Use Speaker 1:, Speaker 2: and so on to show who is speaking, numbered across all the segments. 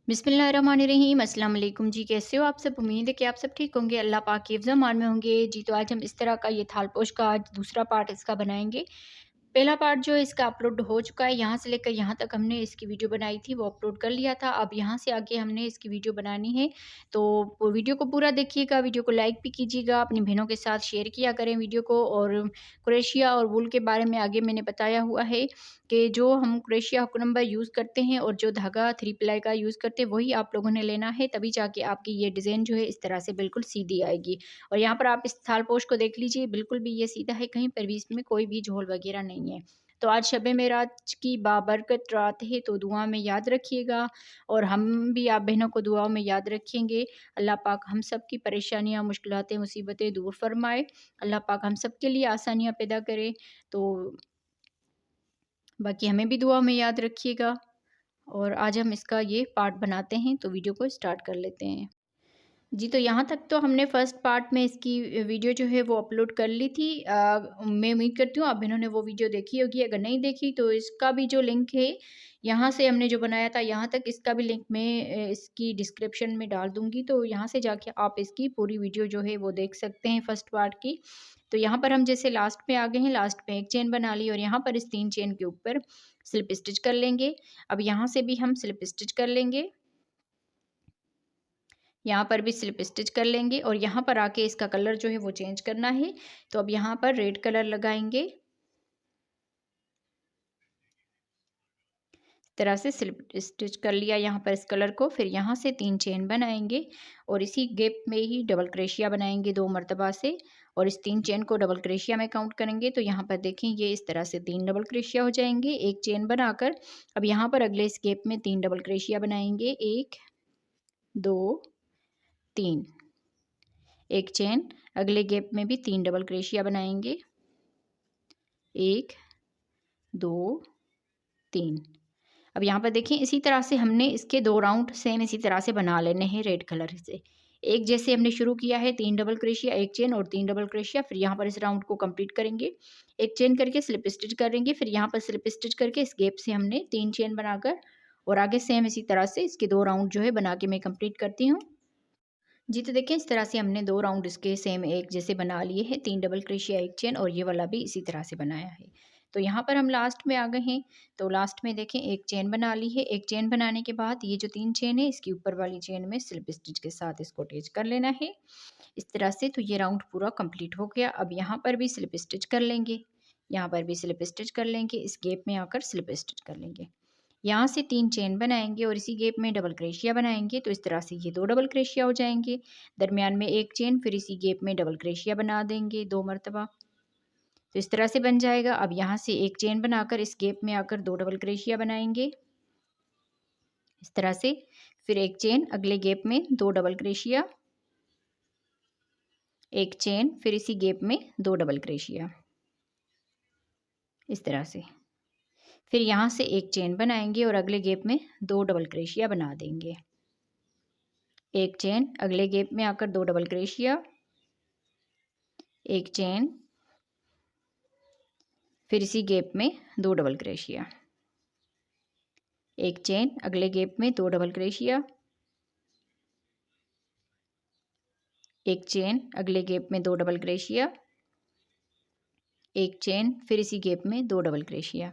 Speaker 1: बिस्मिल्लाहिर्रहमानिर्रहीम। अस्सलाम वालेकुम जी। कैसे हो आप सब? उम्मीद है कि आप सब ठीक होंगे, अल्लाह पाक के हिफ्ज़ अमान में होंगे जी। तो आज हम इस तरह का ये थालपोश का आज दूसरा पार्ट इसका बनाएंगे। पहला पार्ट जो है इसका अपलोड हो चुका है, यहाँ से लेकर यहाँ तक हमने इसकी वीडियो बनाई थी, वो अपलोड कर लिया था। अब यहाँ से आगे हमने इसकी वीडियो बनानी है, तो वो वीडियो को पूरा देखिएगा, वीडियो को लाइक भी कीजिएगा, अपनी बहनों के साथ शेयर किया करें वीडियो को। और क्रोशिया और वूल के बारे में आगे मैंने बताया हुआ है कि जो हम क्रोशिया हुक नंबर यूज़ करते हैं और जो धागा 3 प्लाई का यूज़ करते हैं वही आप लोगों ने लेना है, तभी जाके आपकी ये डिज़ाइन जो है इस तरह से बिल्कुल सीधी आएगी। और यहाँ पर आप इस थालपोश को देख लीजिए, बिल्कुल भी ये सीधा है, कहीं पर भी इसमें कोई भी झोल वगैरह नहीं है। तो आज शब मेराज की बाबरकत रात है, तो दुआ में याद रखिएगा और हम भी आप बहनों को दुआओं में याद रखेंगे। अल्लाह पाक हम सब की परेशानियाँ, मुश्किलातें, मुसीबतें दूर फरमाए। अल्लाह पाक हम सब के लिए आसानियाँ पैदा करे। तो बाकी हमें भी दुआ में याद रखिएगा। और आज हम इसका ये पार्ट बनाते हैं, तो वीडियो को स्टार्ट कर लेते हैं। जी, तो यहाँ तक तो हमने फ़र्स्ट पार्ट में इसकी वीडियो जो है वो अपलोड कर ली थी। मैं उम्मीद करती हूँ आप बहनों ने वो वीडियो देखी होगी, अगर नहीं देखी तो इसका भी जो लिंक है, यहाँ से हमने जो बनाया था यहाँ तक, इसका भी लिंक मैं इसकी डिस्क्रिप्शन में डाल दूँगी। तो यहाँ से जाके आप इसकी पूरी वीडियो जो है वो देख सकते हैं फर्स्ट पार्ट की। तो यहाँ पर हम जैसे लास्ट में आ गए हैं, लास्ट में एक चेन बना ली और यहाँ पर इस 3 चेन के ऊपर स्लिप स्टिच कर लेंगे। अब यहाँ से भी हम स्लिप स्टिच कर लेंगे, यहाँ पर भी स्लिप स्टिच कर लेंगे और यहाँ पर आके इसका कलर जो है वो चेंज करना है। तो अब यहाँ पर रेड कलर लगाएंगे, इस तरह से स्लिप स्टिच कर लिया यहाँ पर इस कलर को। फिर यहाँ से 3 चेन बनाएंगे और इसी गैप में ही डबल क्रेशिया बनाएंगे 2 मरतबा से, और इस 3 चेन को डबल क्रेशिया में काउंट करेंगे। तो यहाँ पर देखें ये इस तरह से 3 डबल क्रेशिया हो जाएंगे, एक चेन बनाकर। अब यहाँ पर अगले इस गैप में 3 डबल क्रेशिया बनाएंगे, 1 2 3, एक चेन। अगले गैप में भी 3 डबल क्रेशिया बनाएंगे, 1 2 3। अब यहाँ पर देखें इसी तरह से हमने इसके 2 राउंड सेम इसी तरह से बना लेने हैं रेड कलर से। एक जैसे हमने शुरू किया है 3 डबल क्रोशिया, एक चेन और 3 डबल क्रोशिया। फिर यहाँ पर इस राउंड को कंप्लीट करेंगे, एक चेन करके स्लिप स्टिच करेंगे, फिर यहाँ पर स्लिप स्टिच करके इस गैप से हमने 3 चेन बनाकर और आगे सेम इसी तरह से इसके 2 राउंड जो है बना के मैं कंप्लीट करती हूँ। जी, तो देखिए इस तरह से हमने 2 राउंड इसके सेम एक जैसे बना लिए हैं, 3 डबल क्रोशिया, एक चेन, और ये वाला भी इसी तरह से बनाया है। तो यहाँ पर हम लास्ट में आ गए हैं, तो लास्ट में देखें एक चेन बना ली है। एक चेन बनाने के बाद ये जो 3 चेन है इसकी ऊपर वाली चेन में स्लिप स्टिच के साथ इसको अटैच कर लेना है इस तरह से। तो ये राउंड पूरा कंप्लीट हो गया। अब यहाँ पर भी स्लिप स्टिच कर लेंगे, यहाँ पर भी स्लिप स्टिच कर लेंगे, इस गैप में आकर स्लिप स्टिच कर लेंगे। यहाँ से 3 चेन बनाएंगे और इसी गैप में डबल क्रेशिया बनाएंगे। तो इस तरह से ये 2 डबल क्रेशिया हो जाएंगे, दरमियान में एक चेन, फिर इसी गैप में डबल क्रेशिया बना देंगे 2 मरतबा। तो इस तरह से बन जाएगा। अब यहाँ से एक चेन बनाकर इस गैप में आकर 2 डबल क्रेशिया बनाएंगे इस तरह से, फिर एक चेन, अगले गैप में 2 डबल क्रेशिया, एक चेन, फिर इसी गैप में 2 डबल क्रेशिया इस तरह से। फिर यहाँ से एक चेन बनाएंगे और अगले गैप में 2 डबल क्रेशिया बना देंगे, एक चेन, अगले गैप में आकर 2 डबल क्रेशिया, एक चेन, फिर इसी गैप में 2 डबल क्रेशिया, एक चेन, अगले गैप में 2 डबल क्रेशिया, एक चेन, अगले गैप में 2 डबल क्रेशिया, एक चेन, फिर इसी गैप में 2 डबल क्रेशिया।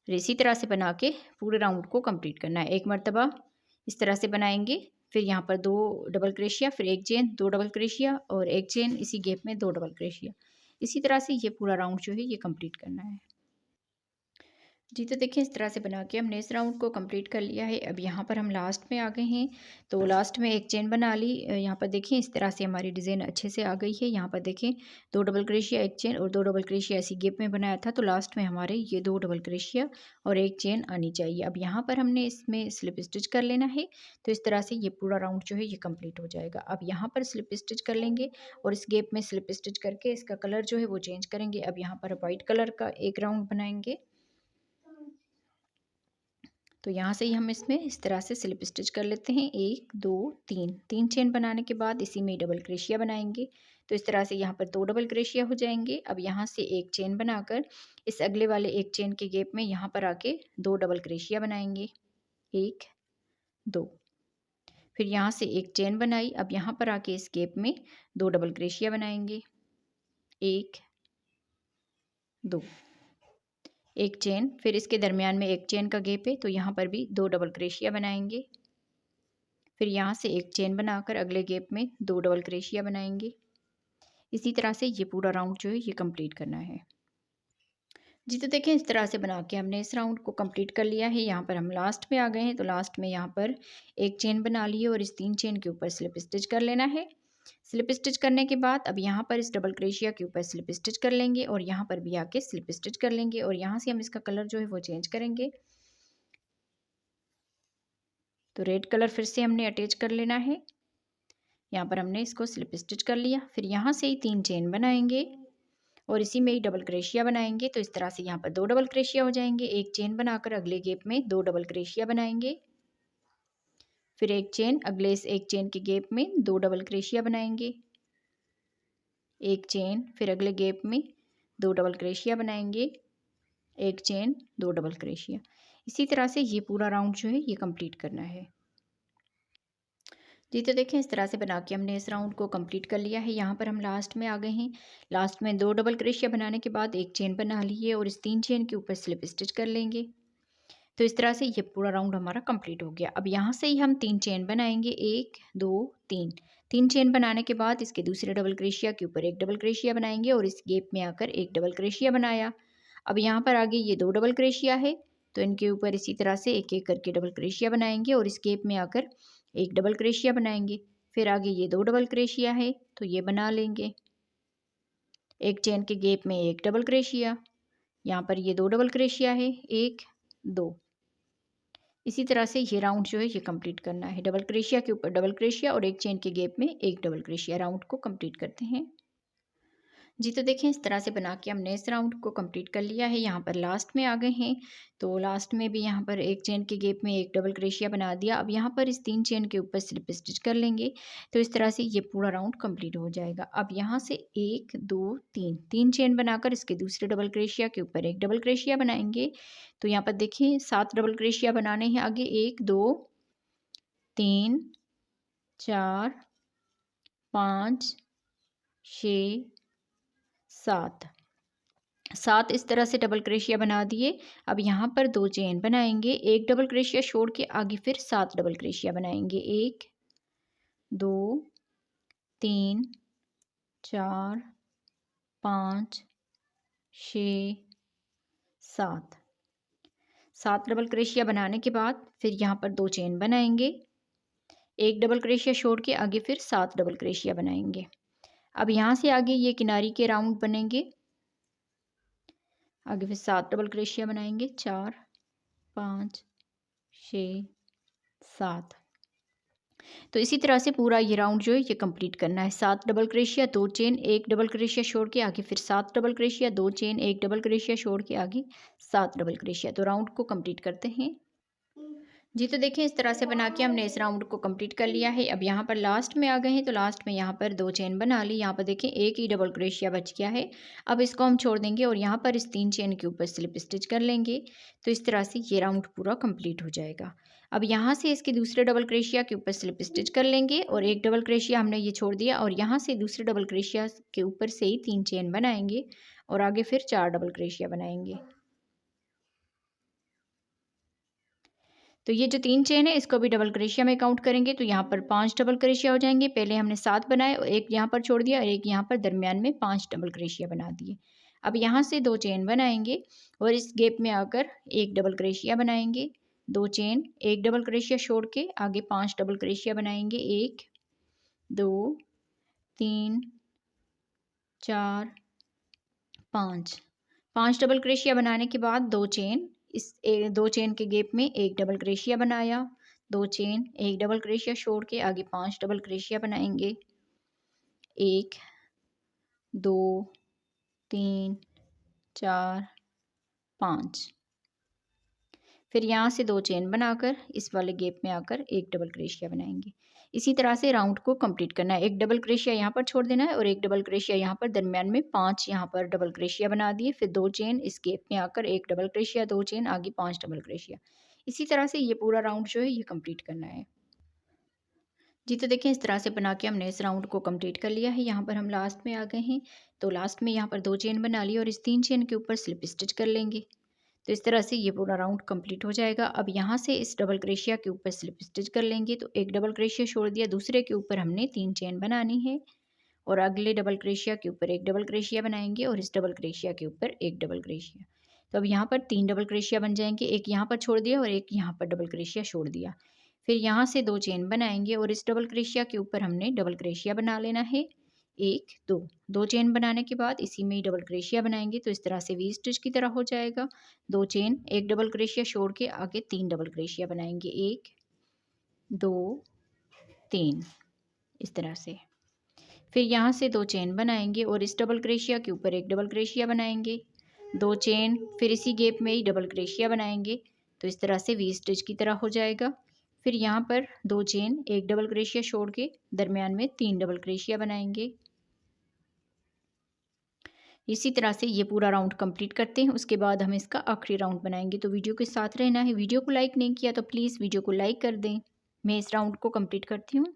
Speaker 1: फिर इसी तरह से बना के पूरे राउंड को कंप्लीट करना है। एक मरतबा इस तरह से बनाएंगे, फिर यहाँ पर 2 डबल क्रेशिया, फिर एक चेन, 2 डबल क्रेशिया और एक चेन, इसी गैप में 2 डबल क्रेशिया। इसी तरह से ये पूरा राउंड जो है ये कंप्लीट करना है। जी, तो देखिए इस तरह से बना के हमने इस राउंड को कंप्लीट कर लिया है। अब यहाँ पर हम लास्ट में आ गए हैं, तो लास्ट में एक चेन बना ली। यहाँ पर देखिए इस तरह से हमारी डिज़ाइन अच्छे से आ गई है। यहाँ पर देखें 2 डबल क्रोशिया, एक चेन और 2 डबल क्रोशिया ऐसी गैप में बनाया था, तो लास्ट में हमारे ये 2 डबल क्रोशिया और एक चेन आनी चाहिए। अब यहाँ पर हमने इसमें स्लिप स्टिच कर लेना है, तो इस तरह से ये पूरा राउंड जो है ये कंप्लीट हो जाएगा। अब यहाँ पर स्लिप स्टिच कर लेंगे और इस गैप में स्लिप स्टिच करके इसका कलर जो है वो चेंज करेंगे। अब यहाँ पर वाइट कलर का एक राउंड बनाएंगे, तो यहाँ से ही हम इसमें इस तरह से स्लिप स्टिच कर लेते हैं, 1 2 3, 3 चेन बनाने के बाद इसी में डबल क्रोशिया बनाएंगे। तो इस तरह से यहाँ पर 2 डबल क्रोशिया हो जाएंगे। अब यहाँ से एक चेन बनाकर इस अगले वाले एक चेन के गैप में यहाँ पर आके 2 डबल क्रोशिया बनाएंगे, 1 2। फिर यहाँ से एक चेन बनाई। अब यहाँ पर आके इस गैप में 2 डबल क्रोशिया बनाएंगे। 1 2, एक चेन। फिर इसके दरमियान में एक चेन का गैप है तो यहाँ पर भी 2 डबल क्रोशिया बनाएंगे। फिर यहाँ से एक चेन बनाकर अगले गैप में 2 डबल क्रोशिया बनाएंगे। इसी तरह से ये पूरा राउंड जो है ये कंप्लीट करना है। जी तो देखें, इस तरह से बना के हमने इस राउंड को कंप्लीट कर लिया है। यहाँ पर हम लास्ट में आ गए हैं तो लास्ट में यहाँ पर एक चेन बना ली है और इस 3 चेन के ऊपर स्लिप स्टिच कर लेना है। स्लिप स्टिच करने के बाद अब यहाँ पर इस डबल क्रोशिया के ऊपर स्लिप स्टिच कर लेंगे और यहाँ पर भी आके स्लिप स्टिच कर लेंगे और यहाँ से हम इसका कलर जो है वो चेंज करेंगे। तो रेड कलर फिर से हमने अटैच कर लेना है। यहाँ पर हमने इसको स्लिप स्टिच कर लिया। फिर यहाँ से ही 3 चेन बनाएंगे और इसी में ही डबल क्रोशिया बनाएंगे। तो इस तरह से यहाँ पर 2 डबल क्रोशिया हो जाएंगे। एक चेन बनाकर अगले गैप में 2 डबल क्रोशिया बनाएंगे। फिर एक चेन, अगले इस एक चेन के गैप में 2 डबल क्रोशिया बनाएंगे। एक चेन, फिर अगले गैप में 2 डबल क्रोशिया बनाएंगे। एक चेन, 2 डबल क्रोशिया। इसी तरह से ये पूरा राउंड जो है ये कंप्लीट करना है। जी तो देखें, इस तरह से बना के हमने इस राउंड को कंप्लीट कर लिया है। यहाँ पर हम लास्ट में आ गए हैं। लास्ट में 2 डबल क्रोशिया बनाने के बाद एक चेन बना ली है और इस 3 चेन के ऊपर स्लिप स्टिच कर लेंगे। तो इस तरह से ये पूरा राउंड हमारा कंप्लीट हो गया। अब यहाँ से ही हम 3 चेन बनाएंगे। 1 2 3। 3 चेन बनाने के बाद इसके दूसरे डबल क्रोशिया के ऊपर एक डबल क्रोशिया बनाएंगे और इस गैप में आकर एक डबल क्रोशिया बनाया। अब यहाँ पर आगे ये 2 डबल क्रोशिया है तो इनके ऊपर इसी तरह से एक एक करके डबल क्रोशिया बनाएंगे और इस गैप में आकर एक डबल क्रोशिया बनाएंगे। फिर आगे ये 2 डबल क्रोशिया है तो ये बना लेंगे। एक चेन के गैप में एक डबल क्रोशिया, यहाँ पर ये 2 डबल क्रोशिया है, 1 2। इसी तरह से ये राउंड जो है ये कंप्लीट करना है। डबल क्रोशिया के ऊपर डबल क्रोशिया और एक चेन के गैप में एक डबल क्रोशिया। राउंड को कंप्लीट करते हैं। जी तो देखें, इस तरह से बना के हमने इस राउंड को कंप्लीट कर लिया है। यहाँ पर लास्ट में आ गए हैं तो लास्ट में भी यहाँ पर एक चेन के गैप में एक डबल क्रोशिया बना दिया। अब यहाँ पर इस 3 चेन के ऊपर स्लिप स्टिच कर लेंगे। तो इस तरह से ये पूरा राउंड कंप्लीट हो जाएगा। अब यहाँ से 1 2 3 3 चेन बनाकर इसके दूसरे डबल क्रोशिया के ऊपर एक डबल क्रोशिया बनाएंगे। तो यहाँ पर देखिए 7 डबल क्रोशिया बनाने हैं आगे। 1 2 3 4 5 6 7 7 इस तरह से डबल क्रोशिया बना दिए। अब यहाँ पर 2 चेन बनाएंगे। एक डबल क्रोशिया छोड़ के आगे फिर 7 डबल क्रोशिया बनाएंगे। 1 2 3 4 5 6 7 7 डबल क्रोशिया बनाने के बाद फिर यहाँ पर 2 चेन बनाएंगे। एक डबल क्रोशिया छोड़ के आगे फिर 7 डबल क्रोशिया बनाएंगे। अब यहाँ से आगे ये किनारी के राउंड बनेंगे। आगे फिर 7 डबल क्रोशिया बनाएंगे। 4 5 6 7। तो इसी तरह से पूरा ये राउंड जो है ये कंप्लीट करना है। 7 डबल क्रोशिया, 2 चेन, एक डबल क्रोशिया छोड़ के आगे फिर 7 डबल क्रोशिया, 2 चेन, एक डबल क्रोशिया छोड़ के आगे 7 डबल क्रोशिया। तो राउंड को कंप्लीट करते हैं। जी तो देखें, इस तरह से बना के हमने इस राउंड को कंप्लीट कर लिया है। अब यहाँ पर लास्ट में आ गए हैं तो लास्ट में यहाँ पर 2 चेन बना ली। यहाँ पर देखें एक ही डबल क्रोशिया बच गया है। अब इसको हम छोड़ देंगे और यहाँ पर इस 3 चेन के ऊपर स्लिप स्टिच कर लेंगे। तो इस तरह से ये राउंड पूरा कंप्लीट हो जाएगा। अब यहाँ से इसके दूसरे डबल क्रोशिया के ऊपर स्लिप स्टिच कर लेंगे और एक डबल क्रोशिया हमने ये छोड़ दिया और यहाँ से दूसरे डबल क्रोशिया के ऊपर से ही 3 चेन बनाएंगे और आगे फिर 4 डबल क्रोशिया बनाएंगे। तो ये जो 3 चेन है इसको भी डबल क्रोशिया में काउंट करेंगे तो यहाँ पर 5 डबल क्रोशिया हो जाएंगे। पहले हमने 7 बनाए और एक यहाँ पर छोड़ दिया और एक यहाँ पर दरमियान में 5 डबल क्रोशिया बना दिए। अब यहाँ से 2 चेन बनाएंगे और इस गैप में आकर एक डबल क्रोशिया बनाएंगे। 2 चेन, एक डबल क्रोशिया छोड़ के आगे 5 डबल क्रोशिया बनाएंगे। 1 2 3 4 5। 5 डबल क्रोशिया बनाने के बाद 2 चेन, इस 2 चेन के गैप में एक डबल क्रोशिया बनाया। 2 चेन, एक डबल क्रोशिया छोड़ के आगे 5 डबल क्रोशिया बनाएंगे। 1 2 3 4 5। फिर यहाँ से 2 चेन बनाकर इस वाले गैप में आकर एक डबल क्रोशिया बनाएंगे। इसी तरह से राउंड को कंप्लीट करना है। एक डबल क्रोशिया यहाँ पर छोड़ देना है और एक डबल क्रोशिया यहाँ पर दरमियान में 5 यहाँ पर डबल क्रोशिया बना दिए। फिर 2 चेन इस गैप में आकर एक डबल क्रोशिया, 2 चेन आगे 5 डबल क्रोशिया। इसी तरह से ये पूरा राउंड जो है ये कंप्लीट करना है। जी, तो देखिए इस तरह से बना के हमने इस राउंड को कंप्लीट कर लिया है। यहाँ पर हम लास्ट में आ गए हैं। तो लास्ट में यहाँ पर 2 चेन बना ली और इस 3 चेन के ऊपर स्लिप स्टिच कर लेंगे। तो इस तरह से ये पूरा राउंड कंप्लीट हो जाएगा। अब यहाँ से इस डबल क्रोशिया के ऊपर स्लिप स्टिच कर लेंगे। तो एक डबल क्रोशिया छोड़ दिया, दूसरे के ऊपर हमने 3 चेन बनानी है और अगले डबल क्रोशिया के ऊपर एक डबल क्रोशिया बनाएंगे और इस डबल क्रोशिया के ऊपर एक डबल क्रोशिया। तो अब यहाँ पर 3 डबल क्रोशिया बन जाएंगे, एक यहाँ पर छोड़ दिया और एक यहाँ पर डबल क्रोशिया छोड़ दिया। फिर यहाँ से 2 चेन बनाएंगे और इस डबल क्रोशिया के ऊपर हमने डबल क्रोशिया बना लेना है। 1 2 चेन बनाने के बाद इसी में ही डबल क्रोशिया बनाएंगे। तो इस तरह से वी स्टिच की तरह हो जाएगा। 2 चेन, एक डबल क्रोशिया छोड़ के आगे 3 डबल क्रोशिया बनाएंगे। 1 2 3 इस तरह से। फिर यहाँ से 2 चेन बनाएंगे और इस डबल क्रोशिया के ऊपर एक डबल क्रोशिया बनाएंगे। 2 चेन, फिर इसी गैप में ही डबल क्रोशिया बनाएंगे। तो इस तरह से वी स्टिच की तरह हो जाएगा। फिर यहाँ पर 2 चेन, एक डबल क्रोशिया छोड़ के दरमियान में 3 डबल क्रोशिया बनाएंगे। इसी तरह से ये पूरा राउंड कंप्लीट करते हैं। उसके बाद हम इसका आखिरी राउंड बनाएंगे। तो वीडियो के साथ रहना है। वीडियो को लाइक नहीं किया तो प्लीज़ वीडियो को लाइक कर दें। मैं इस राउंड को कंप्लीट करती हूँ।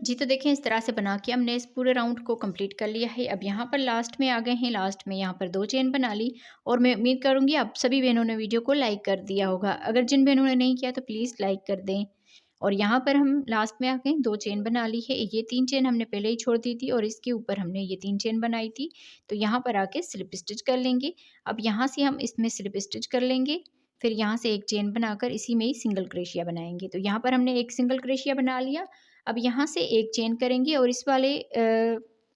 Speaker 1: जी, तो देखें इस तरह से बना के हमने इस पूरे राउंड को कंप्लीट कर लिया है। अब यहाँ पर लास्ट में आ गए हैं। लास्ट में यहाँ पर 2 चेन बना ली और मैं उम्मीद करूँगी आप सभी बहनों ने वीडियो को लाइक कर दिया होगा। अगर जिन बहनों ने नहीं किया तो प्लीज़ लाइक कर दें। और यहाँ पर हम लास्ट में आ गए, 2 चेन बना ली है। ये 3 चेन हमने पहले ही छोड़ दी थी और इसके ऊपर हमने ये 3 चेन बनाई थी। तो यहाँ पर आके स्लिप स्टिच कर लेंगे। अब यहाँ से हम इसमें स्लिप स्टिच कर लेंगे। फिर यहाँ से एक चेन बनाकर इसी में ही सिंगल क्रोशिया बनाएंगे। तो यहाँ पर हमने एक सिंगल क्रोशिया बना लिया। अब यहाँ से एक चेन करेंगे और इस वाले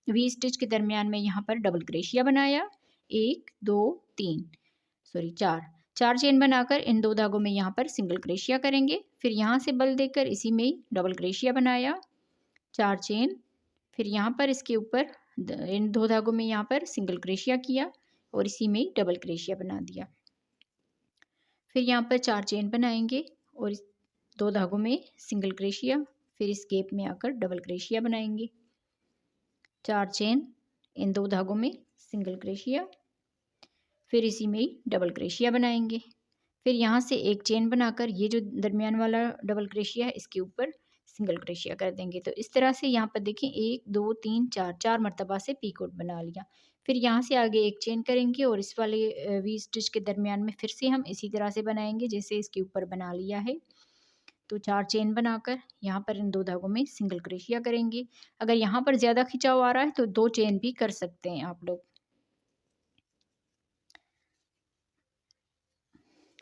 Speaker 1: वी स्टिच के दरमियान में यहाँ पर डबल क्रोशिया बनाया। 1 2 3 सॉरी 4 चेन बनाकर इन 2 धागों में यहाँ पर सिंगल क्रोशिया करेंगे। फिर यहाँ से बल देकर इसी में ही डबल क्रोशिया बनाया। 4 चेन, फिर यहाँ पर इसके ऊपर इन 2 धागों में यहाँ पर सिंगल क्रोशिया किया और इसी में ही डबल क्रोशिया बना दिया। फिर यहाँ पर 4 चेन बनाएंगे और इस 2 धागों में सिंगल क्रोशिया, फिर इस गैप में आकर डबल क्रोशिया बनाएंगे। 4 चेन, इन 2 धागों में सिंगल क्रोशिया, फिर इसी में ही डबल क्रोशिया बनाएंगे। फिर यहाँ से एक चेन बनाकर ये जो दरमियान वाला डबल क्रोशिया है इसके ऊपर सिंगल क्रोशिया कर देंगे। तो इस तरह से यहाँ पर देखें 1 2 3 4 मरतबा से पीकोट बना लिया। फिर यहाँ से आगे एक चेन करेंगे और इस वाले वी स्टिच के दरमियान में फिर से हम इसी तरह से बनाएंगे जैसे इसके ऊपर बना लिया है। तो 4 चेन बनाकर यहाँ पर इन 2 धागों में सिंगल क्रोशिया करेंगे। अगर यहाँ पर ज़्यादा खिंचाव आ रहा है तो 2 चेन भी कर सकते हैं आप लोग।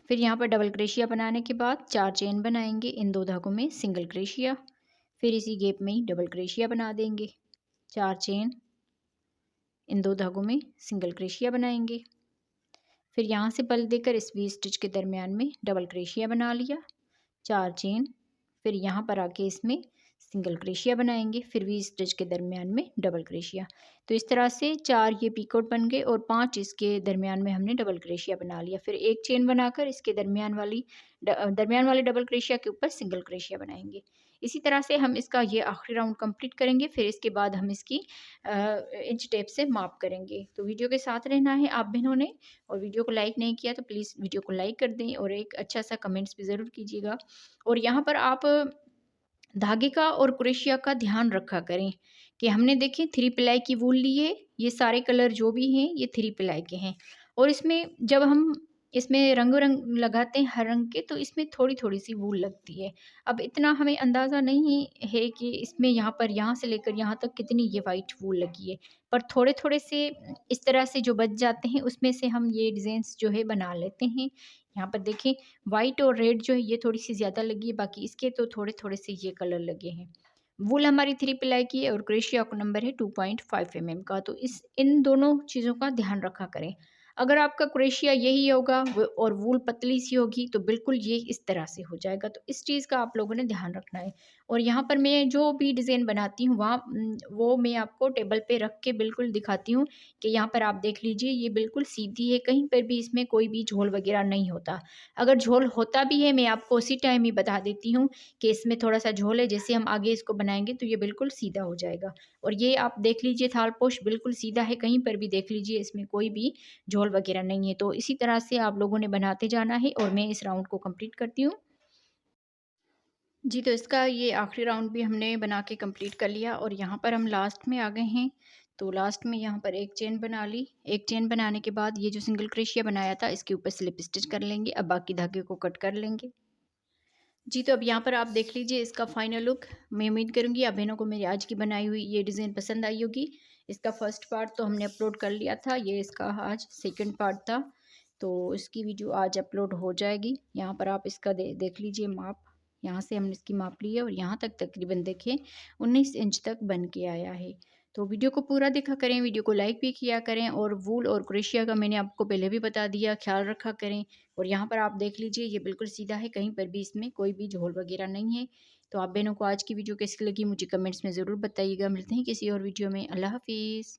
Speaker 1: फिर यहाँ पर डबल क्रोशिया बनाने के बाद 4 चेन बनाएंगे, इन 2 धागों में सिंगल क्रोशिया, फिर इसी गैप में ही डबल क्रोशिया बना देंगे। 4 चेन, इन 2 धागों में सिंगल क्रोशिया बनाएंगे। फिर यहाँ से बल देकर इस वी स्टिच के दरमियान में डबल क्रोशिया बना लिया। 4 चेन, फिर यहाँ पर आके इसमें सिंगल क्रोशिया बनाएंगे, फिर वी स्टिच के दरमियान में डबल क्रोशिया। तो इस तरह से 4 ये पीकोट बन गए और 5 इसके दरमियान में हमने डबल क्रोशिया बना लिया। फिर एक चेन बनाकर इसके दरमियान वाले डबल क्रोशिया के ऊपर सिंगल क्रोशिया बनाएंगे। इसी तरह से हम इसका ये आखिरी राउंड कंप्लीट करेंगे। फिर इसके बाद हम इसकी इंच टेप से माप करेंगे। तो वीडियो के साथ रहना है आप बहनों ने, और वीडियो को लाइक नहीं किया तो प्लीज़ वीडियो को लाइक कर दें और एक अच्छा सा कमेंट्स भी ज़रूर कीजिएगा। और यहाँ पर आप धागे का और क्रोशिया का ध्यान रखा करें कि हमने देखें 3 प्लाई की वूल ली है। ये सारे कलर जो भी हैं ये 3 प्लाई के हैं और इसमें जब हम इसमें रंग लगाते हैं हर रंग के तो इसमें थोड़ी-थोड़ी सी वूल लगती है। अब इतना हमें अंदाज़ा नहीं है कि इसमें यहाँ से लेकर यहाँ तक कितनी ये वाइट वूल लगी है। पर थोड़े-थोड़े से इस तरह से जो बच जाते हैं उसमें से हम ये डिज़ाइंस जो है बना लेते हैं। यहाँ पर देखें वाइट और रेड जो है ये थोड़ी-सी ज़्यादा लगी है, बाकी इसके तो थोड़े-थोड़े से ये कलर लगे हैं। वूल हमारी 3 प्लाई की है और क्रोशिया का नंबर है 2.5 mm का। तो इन दोनों चीज़ों का ध्यान रखा करें। अगर आपका क्रोशिया यही होगा और वूल पतली सी होगी तो बिल्कुल ये इस तरह से हो जाएगा। तो इस चीज़ का आप लोगों ने ध्यान रखना है। और यहाँ पर मैं जो भी डिज़ाइन बनाती हूँ वो मैं आपको टेबल पे रख के बिल्कुल दिखाती हूँ कि यहाँ पर आप देख लीजिए ये बिल्कुल सीधी है, कहीं पर भी इसमें कोई भी झोल वगैरह नहीं होता। अगर झोल होता भी है मैं आपको उसी टाइम ही बता देती हूँ कि इसमें थोड़ा-सा झोल है, जैसे हम आगे इसको बनाएँगे तो ये बिल्कुल सीधा हो जाएगा। और ये आप देख लीजिए थाल पोश बिल्कुल सीधा है, कहीं पर भी देख लीजिए इसमें कोई भी झोल झोल वगैरह नहीं है। तो इसी तरह से आप लोगों ने बनाते जाना है और मैं इस राउंड को कंप्लीट करती हूँ। जी, तो इसका ये आखिरी राउंड भी हमने बना के कंप्लीट कर लिया और यहाँ पर हम लास्ट में आ गए हैं। तो लास्ट में यहाँ पर एक चेन बना ली। एक चेन बनाने के बाद ये जो सिंगल क्रोशिया बनाया था इसके ऊपर स्लिप स्टिच कर लेंगे। अब बाकी धागे को कट कर लेंगे। जी, तो अब यहाँ पर आप देख लीजिए इसका फाइनल लुक। मैं उम्मीद करूँगी आप बहनों को मेरी आज की बनाई हुई ये डिज़ाइन पसंद आई होगी। इसका फर्स्ट पार्ट तो हमने अपलोड कर लिया था, ये इसका आज सेकंड पार्ट था। तो इसकी वीडियो आज अपलोड हो जाएगी। यहाँ पर आप इसका देख लीजिए माप। यहाँ से हमने इसकी माप ली है और यहाँ तक तकरीबन देखिए 19 इंच तक बन के आया है। तो वीडियो को पूरा देखा करें, वीडियो को लाइक भी किया करें और वूल और क्रोशिया का मैंने आपको पहले भी बता दिया, ख्याल रखा करें। और यहाँ पर आप देख लीजिए ये बिल्कुल सीधा है, कहीं पर भी इसमें कोई भी झोल वगैरह नहीं है। तो आप बहनों को आज की वीडियो कैसी लगी मुझे कमेंट्स में ज़रूर बताइएगा। मिलते हैं किसी और वीडियो में। अल्लाह हाफ़िज़।